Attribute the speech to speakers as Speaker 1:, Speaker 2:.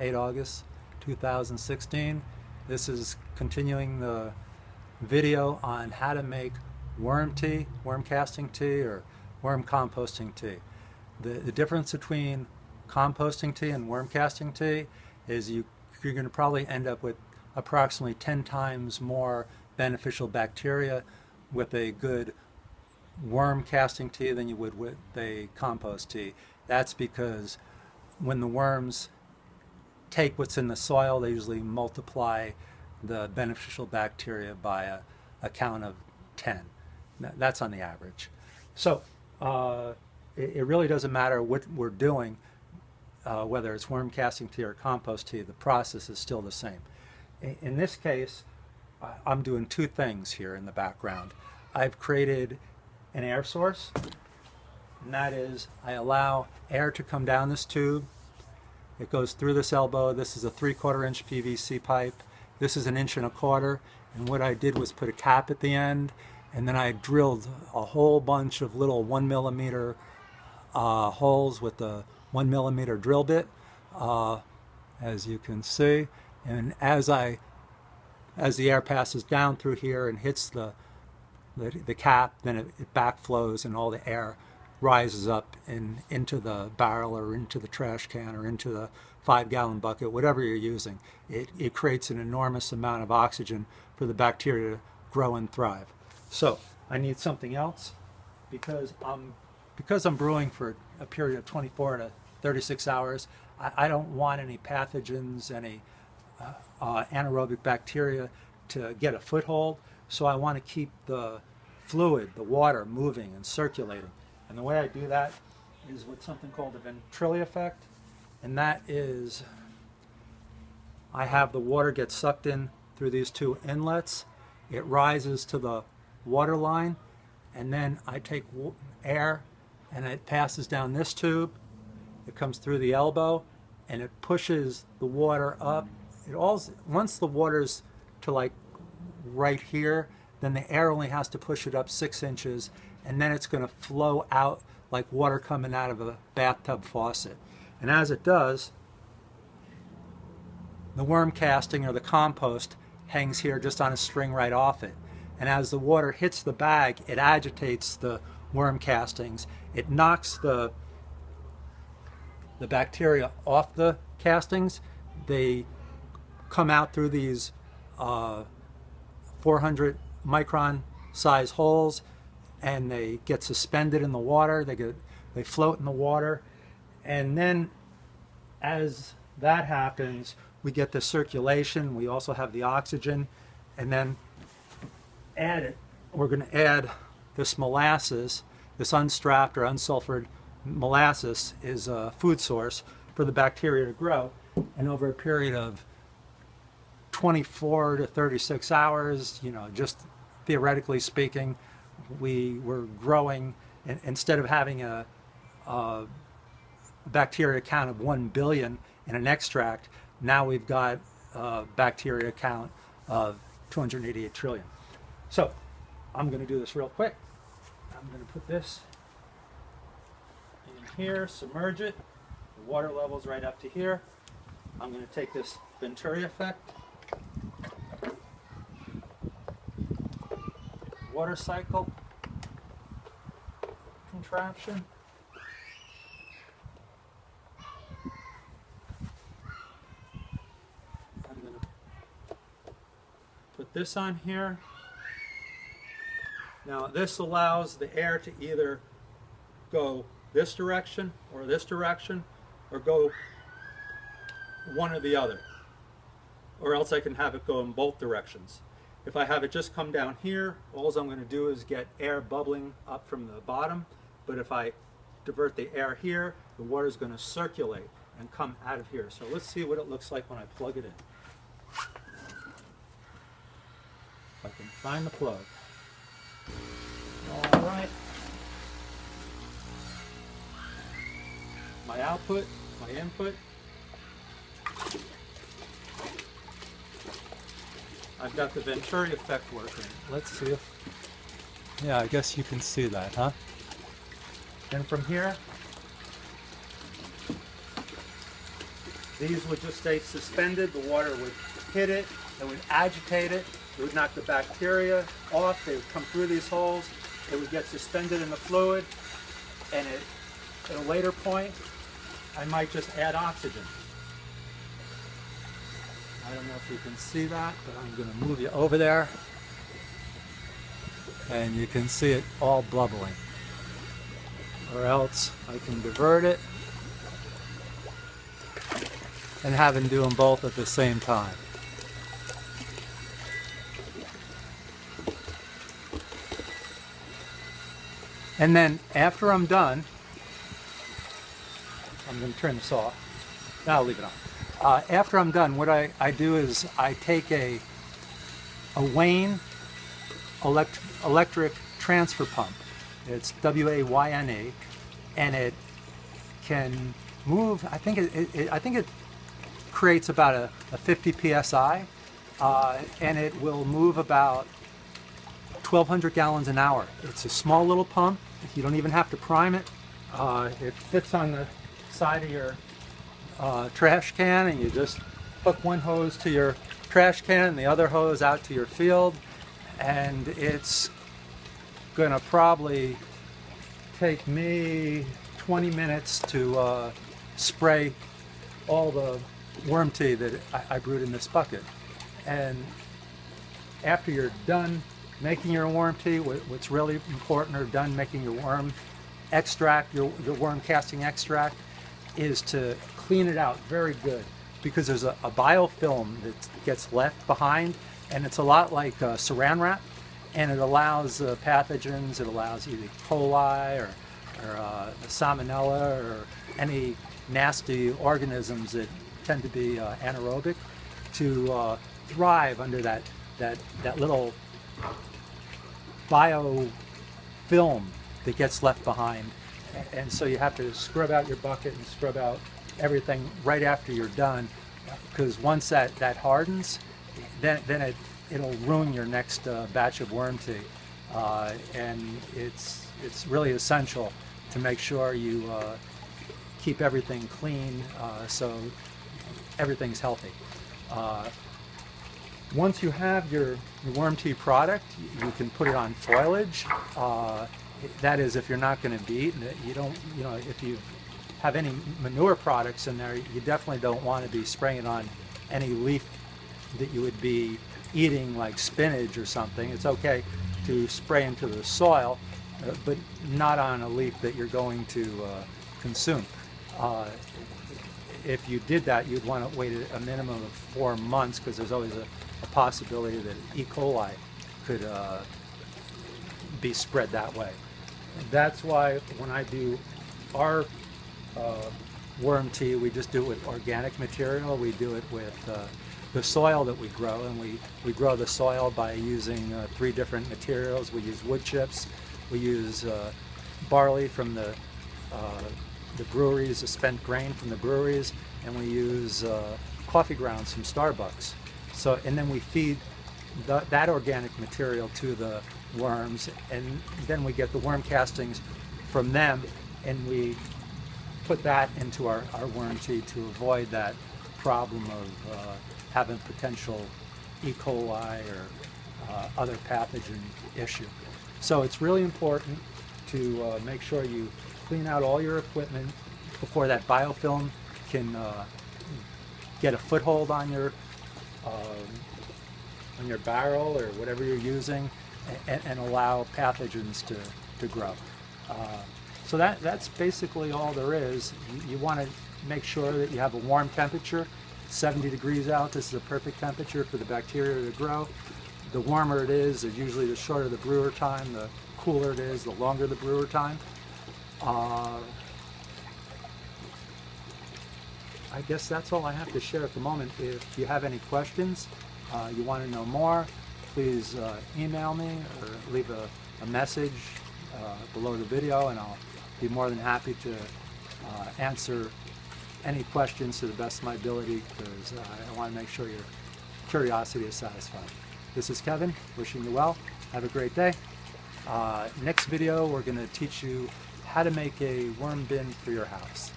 Speaker 1: 8 August 2016. This is continuing the video on how to make worm tea, worm casting tea, or worm composting tea. The difference between composting tea and worm casting tea is you're going to probably end up with approximately 10 times more beneficial bacteria with a good worm casting tea than you would with a compost tea. That's because when the worms take what's in the soil, they usually multiply the beneficial bacteria by a count of 10. That's on the average. So it really doesn't matter what we're doing, whether it's worm casting tea or compost tea, the process is still the same. In this case, I'm doing two things here in the background. I've created an air source, and that is I allow air to come down this tube. It goes through this elbow. This is a 3/4 inch PVC pipe. This is 1.25 inches, and what I did was put a cap at the end, and then I drilled a whole bunch of little 1 millimeter holes with the 1 millimeter drill bit, as you can see. And as the air passes down through here and hits the cap, then it backflows and all the air rises up into the barrel or into the trash can or into the 5-gallon bucket, whatever you're using. It creates an enormous amount of oxygen for the bacteria to grow and thrive. So I need something else because I'm brewing for a period of 24 to 36 hours. I don't want any pathogens, any anaerobic bacteria to get a foothold. So I want to keep the fluid, the water, moving and circulating. And the way I do that is with something called the ventrili effect. And that is, I have the water get sucked in through these two inlets. It rises to the water line, and then I take air and it passes down this tube. It comes through the elbow and it pushes the water up. Once the water's to like right here, then the air only has to push it up 6 inches, and then it's going to flow out like water coming out of a bathtub faucet. And as it does, the worm casting or the compost hangs here just on a string right off it. And as the water hits the bag, it agitates the worm castings. It knocks the bacteria off the castings. They come out through these 400 micron size holes, and they get suspended in the water. They float in the water, and then as that happens, we get the circulation. We also have the oxygen, and then we're going to add this molasses. This unstrapped or unsulfured molasses is a food source for the bacteria to grow, and over a period of 24 to 36 hours, just theoretically speaking, we were growing, instead of having a bacteria count of 1 billion in an extract, now we've got a bacteria count of 288 trillion. So I'm going to do this real quick. I'm going to put this in here, submerge it. The water level's right up to here. I'm going to take this Venturi effect, water cycle contraption. I'm going to put this on here. Now this allows the air to either go this direction, or go one or the other, or else I can have it go in both directions. If I have it just come down here, all I'm going to do is get air bubbling up from the bottom, but if I divert the air here, the water is going to circulate and come out of here. So let's see what it looks like when I plug it in. If I can find the plug. All right. My output, my input. I've got the Venturi effect working. Let's see if, yeah, I guess you can see that, huh? And from here, These would just stay suspended. The water would hit it, it would agitate it, it would knock the bacteria off, they would come through these holes, it would get suspended in the fluid, and at a later point, I might just add oxygen. I don't know if you can see that, but I'm going to move you over there, and you can see it all bubbling. Or else I can divert it and have them do them both at the same time. And then after I'm done, I'm going to turn this off. No, I'll leave it on. After I'm done, what I do is I take a Wayne electric transfer pump. It's W-A-Y-N-E, and it can move. I think it creates about a 50 psi, and it will move about 1,200 gallons an hour. It's a small little pump. You don't even have to prime it. It fits on the side of your trash can, and you just hook one hose to your trash can and the other hose out to your field, and it's going to probably take me 20 minutes to spray all the worm tea that I brewed in this bucket. And after you're done making your worm tea, what's really important, or done making your worm extract, your worm casting extract, is to clean it out very good, because there's a biofilm that gets left behind, and it's a lot like saran wrap, and it allows pathogens, it allows either E. coli or salmonella or any nasty organisms that tend to be anaerobic to thrive under that little biofilm that gets left behind. And so you have to scrub out your bucket and scrub out everything right after you're done, because once that hardens, then it'll ruin your next batch of worm tea. And it's really essential to make sure you keep everything clean, so everything's healthy. Once you have your worm tea product, you can put it on foliage. That is, if you're not going to be eating it. You don't, if you have any manure products in there, you definitely don't want to be spraying it on any leaf that you would be eating, like spinach or something. It's okay to spray into the soil, but not on a leaf that you're going to consume. If you did that, you'd want to wait a minimum of 4 months, because there's always a possibility that E. coli could be spread that way. That's why when I do our worm tea, we just do it with organic material. We do it with the soil that we grow, and we grow the soil by using 3 different materials. We use wood chips, we use barley from the breweries, the spent grain from the breweries, and we use coffee grounds from Starbucks. So, and then we feed that organic material to the worms, and then we get the worm castings from them, and we put that into our worm tea to avoid that problem of having potential E. coli or other pathogen issue. So it's really important to make sure you clean out all your equipment before that biofilm can get a foothold on your barrel or whatever you're using, and allow pathogens to grow. So that's basically all there is. You want to make sure that you have a warm temperature. 70 degrees out, this is a perfect temperature for the bacteria to grow. The warmer it is, usually the shorter the brewer time. The cooler it is, the longer the brewer time. I guess that's all I have to share at the moment. If you have any questions, you want to know more, please email me or leave a message below the video, and I'll be more than happy to answer any questions to the best of my ability, because I want to make sure your curiosity is satisfied. This is Kevin, wishing you well. Have a great day. Next video, we're going to teach you how to make a worm bin for your house.